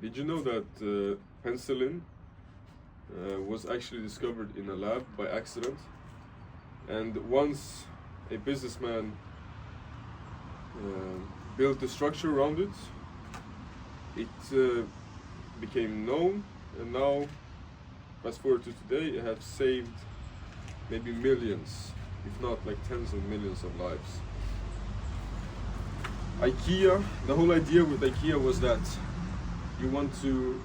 Did you know that penicillin was actually discovered in a lab by accident? And once a businessman built a structure around it, it became known, and now, fast forward to today, it has saved maybe millions, if not like tens of millions of lives. IKEA, the whole idea with IKEA was that you want to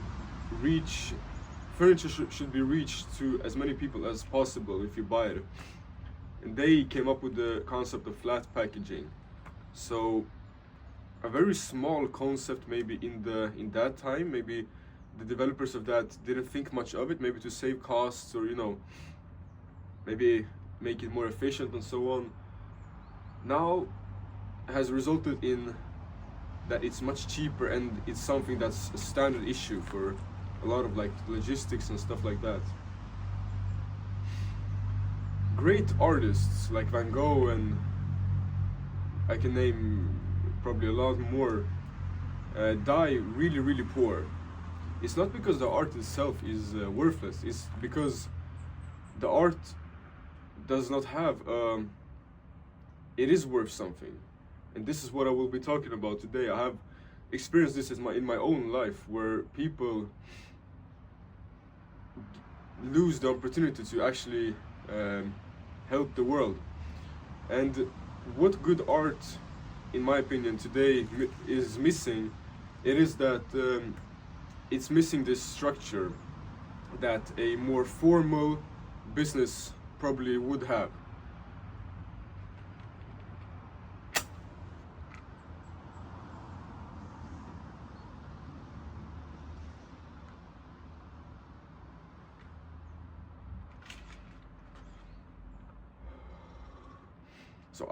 reach, furniture should be reached to as many people as possible if you buy it. And they came up with the concept of flat packaging. So a very small concept maybe in that time, maybe the developers of that didn't think much of it, maybe to save costs or maybe make it more efficient and so on. Now has resulted in that it's much cheaper, and it's something that's a standard issue for a lot of like logistics and stuff like that. Great artists like Van Gogh, and I can name probably a lot more, die really poor. It's not because the art itself is worthless, it's because the art does not have it is worth something. And this is what I will be talking about today. I have experienced this in my own life, where people lose the opportunity to actually help the world. And what good art, in my opinion, today is missing, it is that it's missing this structure that a more formal business probably would have. So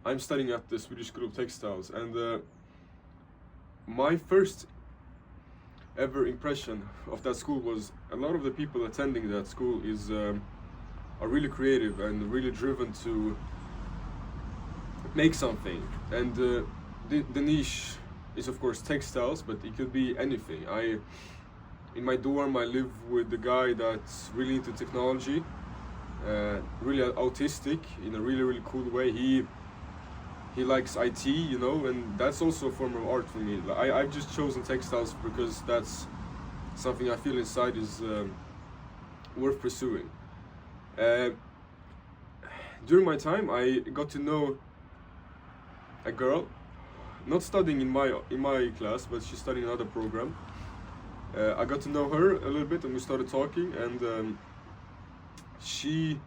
I'm studying at the Swedish School of Textiles, and my first ever impression of that school was a lot of the people attending that school are really creative and really driven to make something. And the niche is of course textiles, but it could be anything. In my dorm I live with a guy that's really into technology. Really autistic in a really cool way. He likes IT, and that's also a form of art for me. I've just chosen textiles because that's something I feel inside is worth pursuing. During my time, I got to know a girl, not studying in my class, but she's studying another program. I got to know her a little bit, and we started talking, and she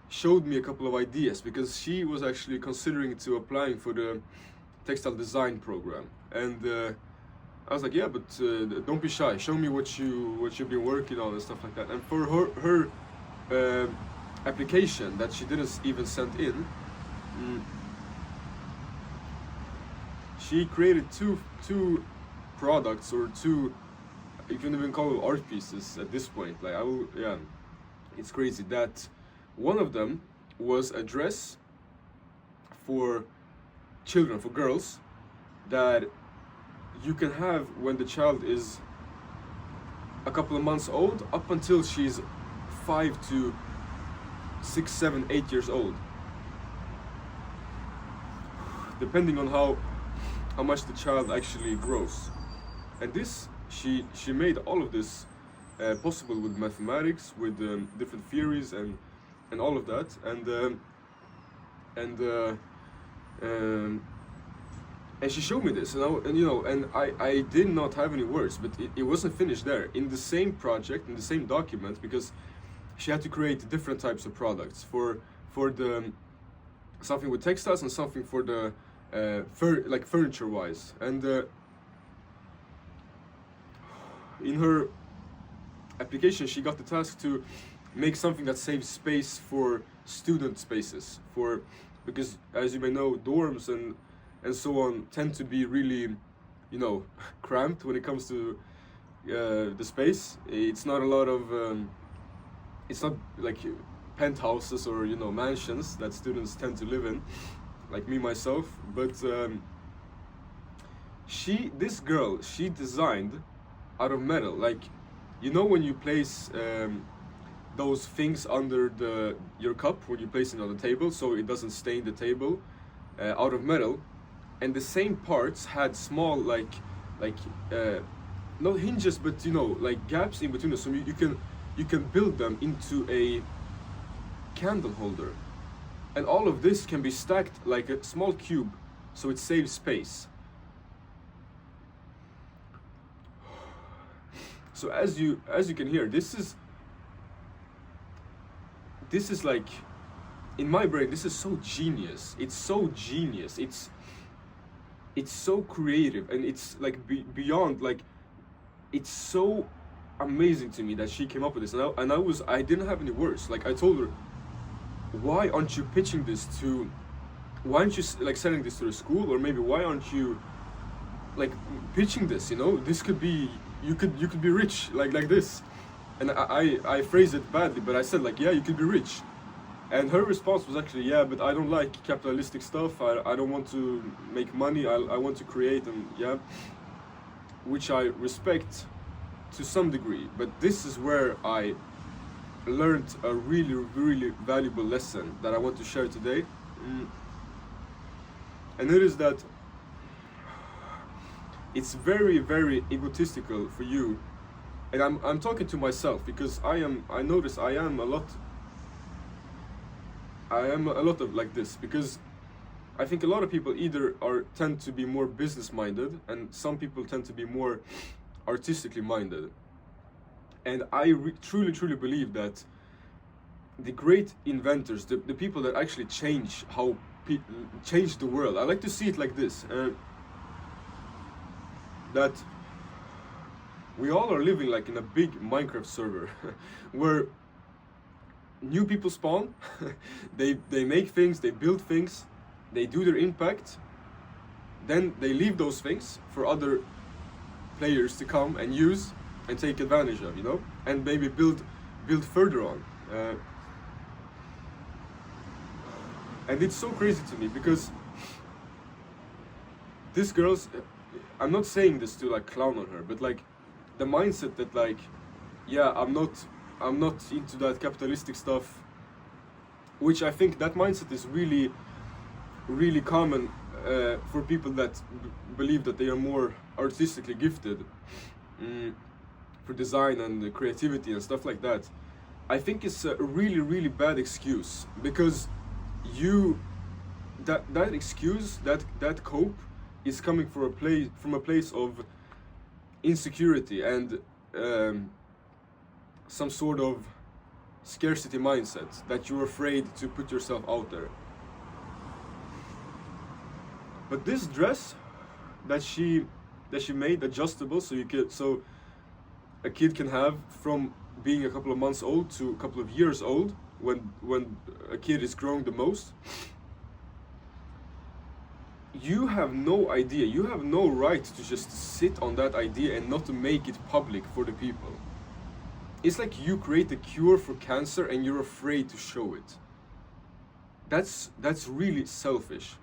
showed me a couple of ideas, because she was actually considering to applying for the textile design program. And I was like, yeah, but don't be shy, show me what you've been working on and stuff like that. And for her application that she didn't even send in, she created two products, or two, you can even call them art pieces at this point. Like it's crazy that one of them was a dress for children, for girls, that you can have when the child is a couple of months old up until she's 5 to 6, 7, 8 years old, depending on how much the child actually grows. And this, she made all of this possible with mathematics, with different theories and all of that, and she showed me this, and I did not have any words, but it wasn't finished there. In the same project, in the same document, because she had to create different types of products for the something with textiles and something for the like furniture wise. And in her application, she got the task to make something that saves space for student spaces, because as you may know, dorms and so on tend to be really cramped when it comes to the space. It's not a lot of it's not like penthouses or mansions that students tend to live in, like me myself. But this girl, she designed out of metal, like when you place those things under your cup when you place it on the table so it doesn't stain the table, out of metal, and the same parts had small like not hinges, but like gaps in between them, so you can build them into a candle holder, and all of this can be stacked like a small cube, so it saves space. So as you can hear, this is like, in my brain, this is so genius. It's so genius. It's so creative, and it's like beyond, like, it's so amazing to me that she came up with this. And I didn't have any words. Like, I told her, why aren't you pitching this to, why aren't you like selling this to the school, or maybe why aren't you like pitching this? This could be, you could be rich like this. And I phrased it badly, but I said, like, yeah, you could be rich. And her response was actually, yeah, but I don't like capitalistic stuff. I don't want to make money. I want to create, and yeah, which I respect to some degree. But this is where I learned a really, really valuable lesson that I want to share today. And it is that it's very, very egotistical for you, and I'm talking to myself, because I notice I am a lot of like this, because I think a lot of people either tend to be more business minded, and some people tend to be more artistically minded. And I truly believe that the great inventors, the people that actually change change the world, I like to see it like this, that we all are living like in a big Minecraft server where new people spawn, they make things, they build things, they do their impact, then they leave those things for other players to come and use and take advantage of, and maybe build further on. And it's so crazy to me, because this girl's, I'm not saying this to like clown on her, but like the mindset that, like, yeah, I'm not into that capitalistic stuff, which I think that mindset is really, really common for people that believe that they are more artistically gifted, for design and creativity and stuff like that. I think it's a really, really bad excuse, because that excuse, that cope, is coming from a place of insecurity and some sort of scarcity mindset, that you're afraid to put yourself out there. But this dress that she made adjustable, so a kid can have from being a couple of months old to a couple of years old, when a kid is growing the most, you have no idea, you have no right to just sit on that idea and not to make it public for the people. It's like you create a cure for cancer and you're afraid to show it. That's really selfish.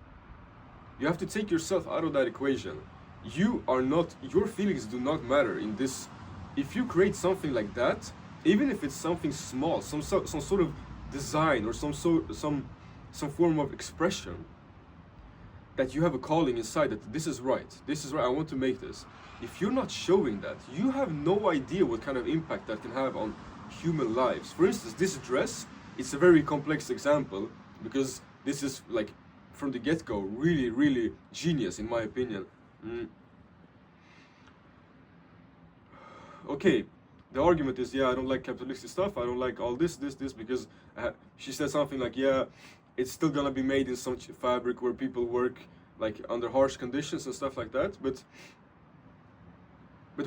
You have to take yourself out of that equation. Your feelings do not matter in this. If you create something like that, even if it's something small, some sort of design, or some form of expression, that you have a calling inside, that this is right, I want to make this. If you're not showing that, you have no idea what kind of impact that can have on human lives. For instance, this dress, it's a very complex example, because this is like, from the get-go, really, really genius in my opinion. Okay, the argument is, yeah, I don't like capitalistic stuff, I don't like all this, because she said something like, yeah, it's still gonna be made in some fabric where people work like under harsh conditions and stuff like that. But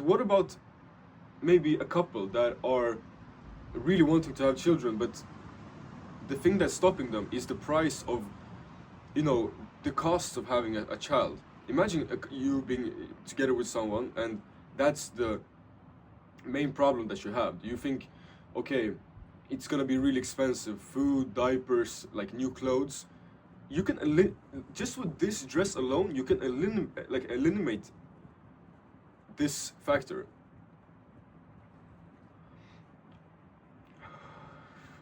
what about maybe a couple that are really wanting to have children, but the thing that's stopping them is the price of, the cost of having a child. Imagine you being together with someone, and that's the main problem that you have. Do you think, okay, it's gonna be really expensive. Food, diapers, like new clothes. You can just with this dress alone, you can eliminate this factor.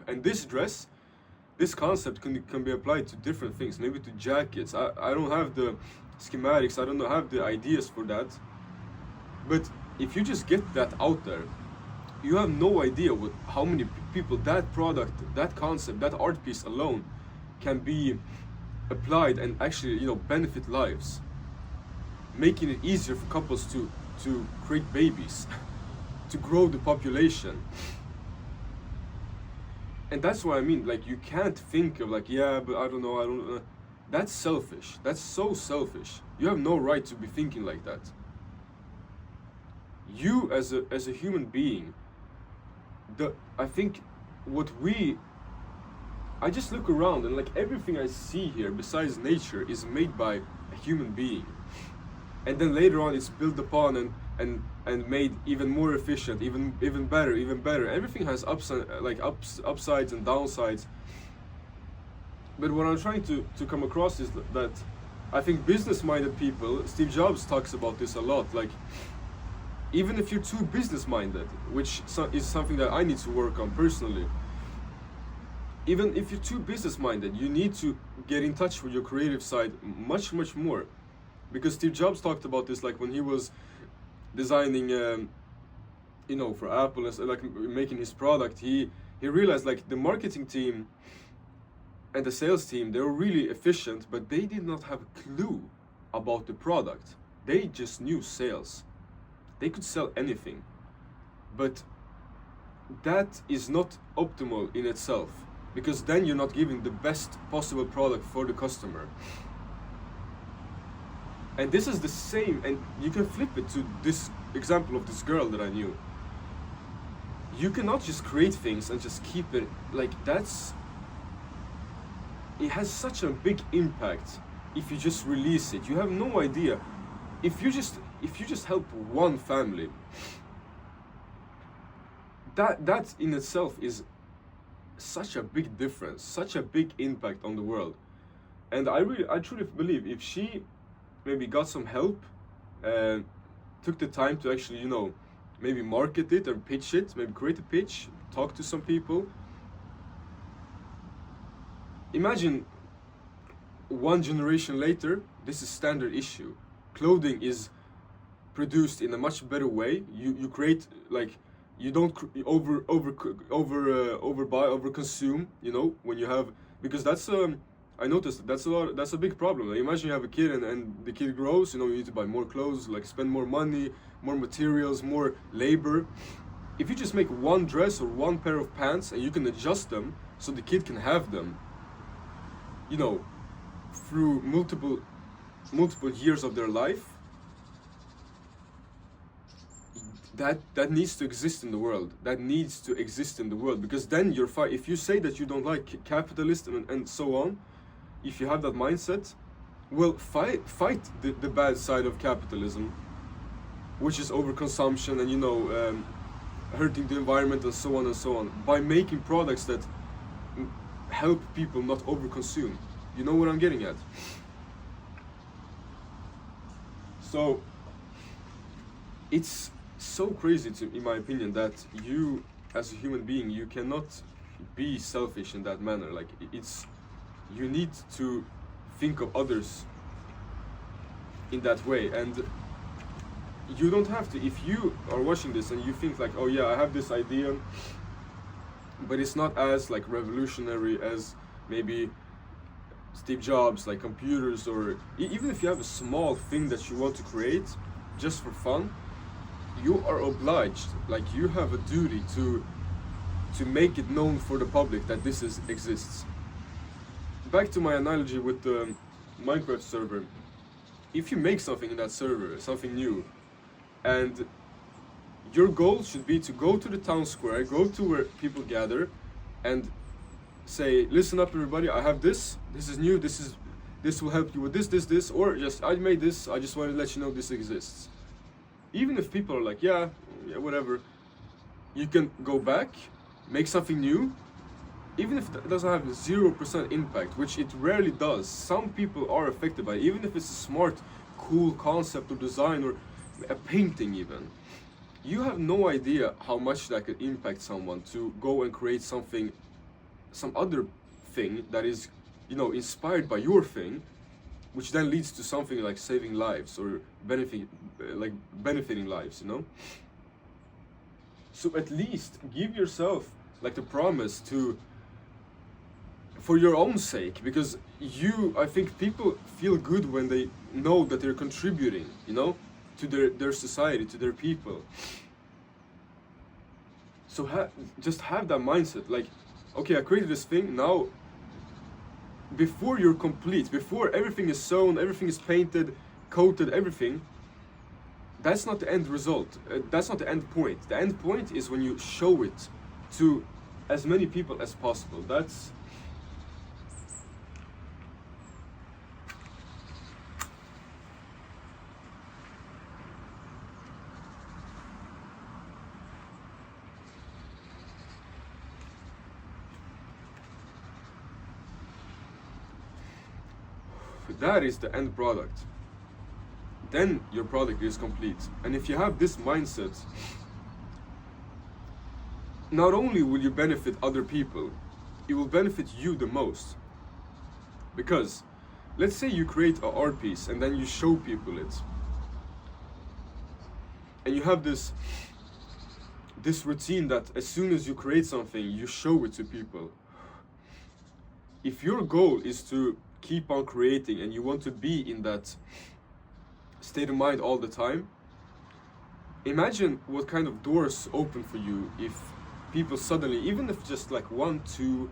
And this dress, this concept can be applied to different things, maybe to jackets. I don't have the schematics, I don't have the ideas for that. But if you just get that out there, you have no idea how many people that product, that concept, that art piece alone can be applied and actually, you know, benefit lives, making it easier for couples to create babies, to grow the population. And that's what I mean, like, you can't think of like, yeah, but I don't know. That's selfish. That's so selfish. You have no right to be thinking like that. You as a human being, I think I just look around and like everything I see here besides nature is made by a human being. And then later on it's built upon and made even more efficient, even better. Everything has upsides and downsides. But what I'm trying to come across is that I think business-minded people, Steve Jobs talks about this a lot, like, even if you're too business-minded, which is something that I need to work on personally, even if you're too business-minded, you need to get in touch with your creative side much more. Because Steve Jobs talked about this, like when he was designing, you know, for Apple, and like making his product, he realized like the marketing team and the sales team, they were really efficient, but they did not have a clue about the product. They just knew sales. They could sell anything, but that is not optimal in itself, because then you're not giving the best possible product for the customer. And this is the same, and you can flip it to this example of this girl that I knew. You cannot just create things and just keep it, like, it has such a big impact if you just release it. You have no idea. If you just help one family, that in itself is such a big difference, such a big impact on the world. And I truly believe if she maybe got some help and took the time to actually, you know, maybe market it or pitch it, maybe create a pitch, talk to some people. Imagine one generation later, this is standard issue. Clothing is produced in a much better way. You create, like, you don't over consume, you know, when you have, because that's I noticed that's a big problem. Like, imagine you have a kid and the kid grows, you know, you need to buy more clothes, like spend more money, more materials, more labor. If you just make one dress or one pair of pants and you can adjust them so the kid can have them, you know, through multiple years of their life, that needs to exist in the world. That needs to exist in the world, because then you're fine. If you say that you don't like capitalism and so on, if you have that mindset, well, fight the bad side of capitalism, which is overconsumption and, you know, hurting the environment and so on, by making products that help people not overconsume. You know what I'm getting at? So it's so crazy, in my opinion, that you as a human being, you cannot be selfish in that manner. Like, you need to think of others in that way. And you don't have to, if you are watching this and you think like, oh yeah, I have this idea, but it's not as like revolutionary as maybe Steve Jobs, like computers, or even if you have a small thing that you want to create just for fun, you are obliged, like you have a duty to make it known for the public that this exists. Back to my analogy with the Minecraft server. If you make something in that server, something new, and your goal should be to go to the town square, go to where people gather, and say, listen up everybody, I have this is new, this will help you with this, or just, I made this, I just want to let you know this exists. Even if people are like, yeah, whatever, you can go back make something new, even if it doesn't have 0% impact, which it rarely does. Some people are affected by it, even if it's a smart, cool concept or design or a painting even. You have no idea how much that could impact someone to go and create something, some other thing that is, inspired by your thing, which then leads to something like saving lives or benefiting lives. So at least give yourself like the promise to, for your own sake, because I think people feel good when they know that they're contributing, to their society, to their people. So just have that mindset, like, okay, I created this thing, now, before you're complete, before everything is sewn, everything is painted, coated, everything, that's not the end result. That's not the end point. The end point is when you show it to as many people as possible. That is the end product. Then your product is complete. And if you have this mindset, not only will you benefit other people, it will benefit you the most. Because let's say you create an art piece and then you show people it. And you have this routine that as soon as you create something, you show it to people. If your goal is to keep on creating and you want to be in that state of mind all the time, imagine what kind of doors open for you if people suddenly, even if just like 1, 2,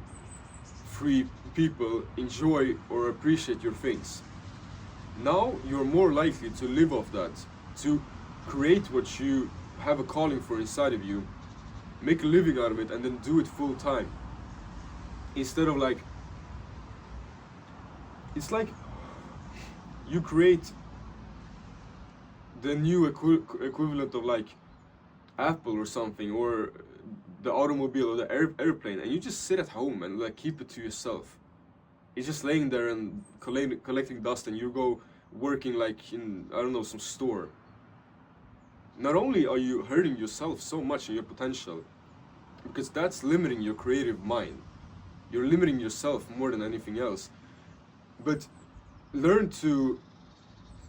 3 people enjoy or appreciate your things. Now you're more likely to live off that, to create what you have a calling for inside of you, make a living out of it, and then do it full time. Instead of like, it's like you create the new equivalent of like Apple or something, or the automobile or the airplane, and you just sit at home and like keep it to yourself. It's just laying there and collecting dust, and you go working like in, I don't know, some store. Not only are you hurting yourself so much in your potential, because that's limiting your creative mind. You're limiting yourself more than anything else. But learn to,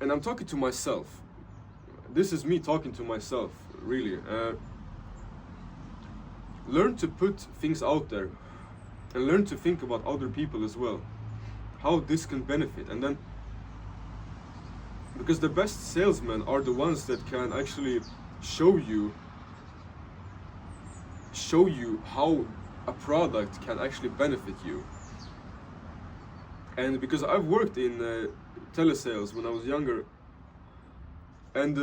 and I'm talking to myself, this is me talking to myself, really. Learn to put things out there and learn to think about other people as well, how this can benefit. And then, because the best salesmen are the ones that can actually show you how a product can actually benefit you. And because I've worked in telesales when I was younger, and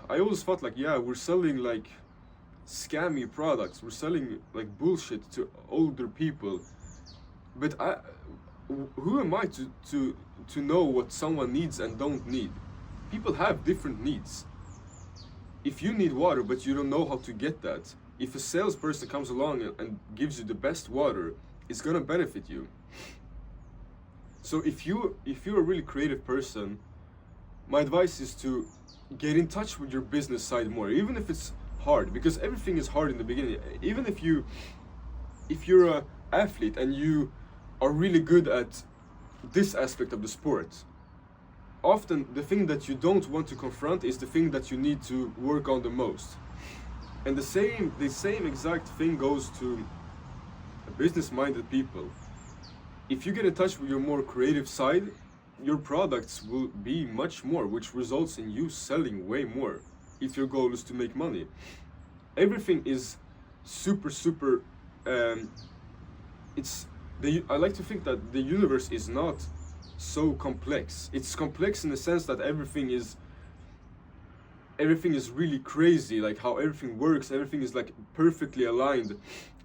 I always felt like, yeah, we're selling like scammy products, we're selling like bullshit to older people, but who am I to know what someone needs and don't need? People have different needs. If you need water but you don't know how to get that, if a salesperson comes along and gives you the best water, it's gonna benefit you. So if you're a really creative person, my advice is to get in touch with your business side more, even if it's hard, because everything is hard in the beginning. Even if you're an athlete and you are really good at this aspect of the sport, often the thing that you don't want to confront is the thing that you need to work on the most. And the same exact thing goes to business-minded people. If you get in touch with your more creative side, your products will be much more, which results in you selling way more if your goal is to make money. Everything is super I like to think that the universe is not so complex. It's complex in the sense that everything is really crazy, like how everything works. Everything is like perfectly aligned,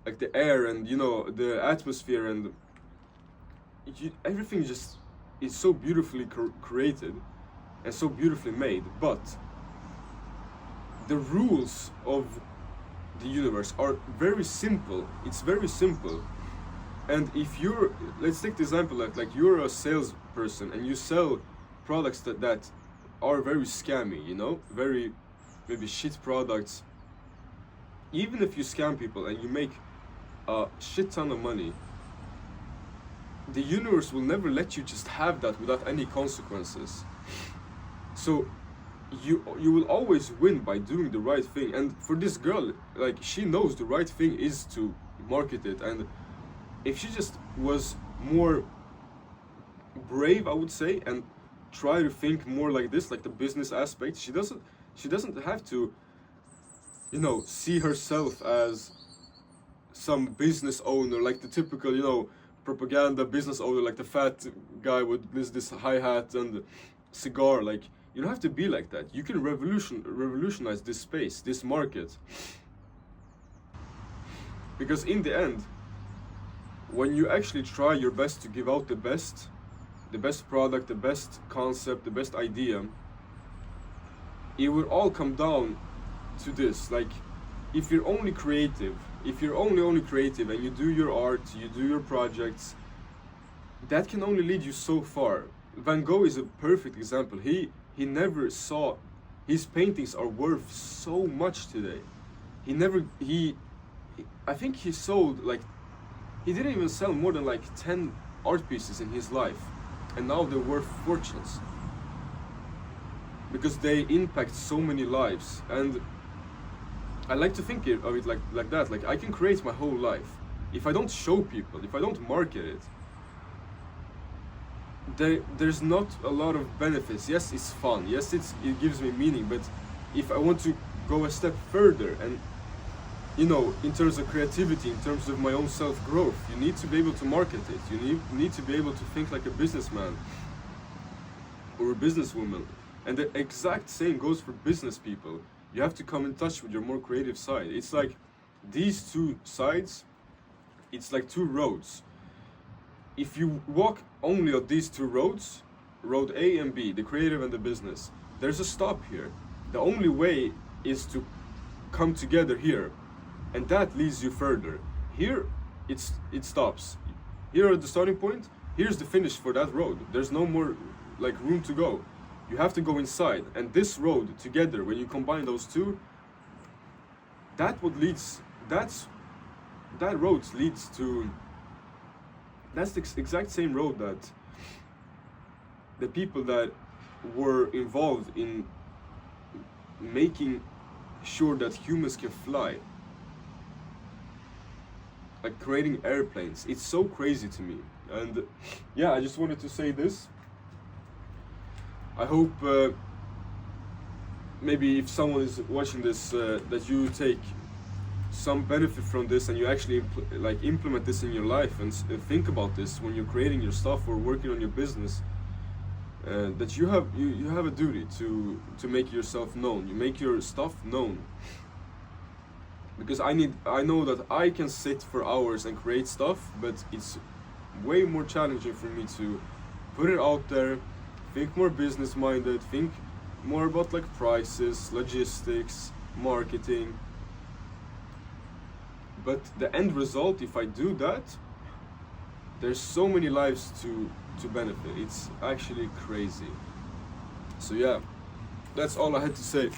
like the air and the atmosphere, and everything just is so beautifully created and so beautifully made. But the rules of the universe are very simple. It's very simple. And if you're, let's take the example like you're a salesperson and you sell products that are very scammy, you know, very maybe shit products. Even if you scam people and you make a shit ton of money, the universe will never let you just have that without any consequences. So you will always win by doing the right thing. And for this girl, like, she knows the right thing is to market it, and if she just was more brave, I would say, and try to think more like this, like the business aspect, she doesn't have to, you know, see herself as some business owner, like the typical, you know, propaganda business owner, like the fat guy with this hi-hat and cigar. Like, you don't have to be like that. You can revolutionize this space, this market. Because in the end, when you actually try your best to give out the best product, the best concept, the best idea, it will all come down to this. Like, if you're only creative, if you're only creative and you do your art, you do your projects, that can only lead you so far. Van Gogh is a perfect example. He never saw his paintings are worth so much today. I think he sold, like, he didn't even sell more than like 10 art pieces in his life, and now they're worth fortunes because they impact so many lives. And I like to think of it like that. Like, I can create my whole life. If I don't show people, if I don't market it, there's not a lot of benefits. Yes, it's fun. Yes, it gives me meaning. But if I want to go a step further, and, you know, in terms of creativity, in terms of my own self-growth, you need to be able to market it. You need to be able to think like a businessman or a businesswoman. And the exact same goes for business people. You have to come in touch with your more creative side. It's like these two sides, it's like two roads. If you walk only on these two roads, road A and B, the creative and the business, there's a stop here. The only way is to come together here, and that leads you further. Here, it stops. Here at the starting point, here's the finish for that road. There's no more, like, room to go. You have to go inside, and this road together, when you combine those two, that road leads to, that's the exact same road that the people that were involved in making sure that humans can fly, like creating airplanes. It's so crazy to me. And yeah, I just wanted to say this. I hope maybe if someone is watching this, that you take some benefit from this, and you actually implement this in your life, and think about this when you're creating your stuff or working on your business. That you have a duty to make yourself known. You make your stuff known. Because I know that I can sit for hours and create stuff, but it's way more challenging for me to put it out there, think more business minded, think more about like prices, logistics, marketing. But the end result, if I do that, there's so many lives to benefit. It's actually crazy. So yeah, that's all I had to say.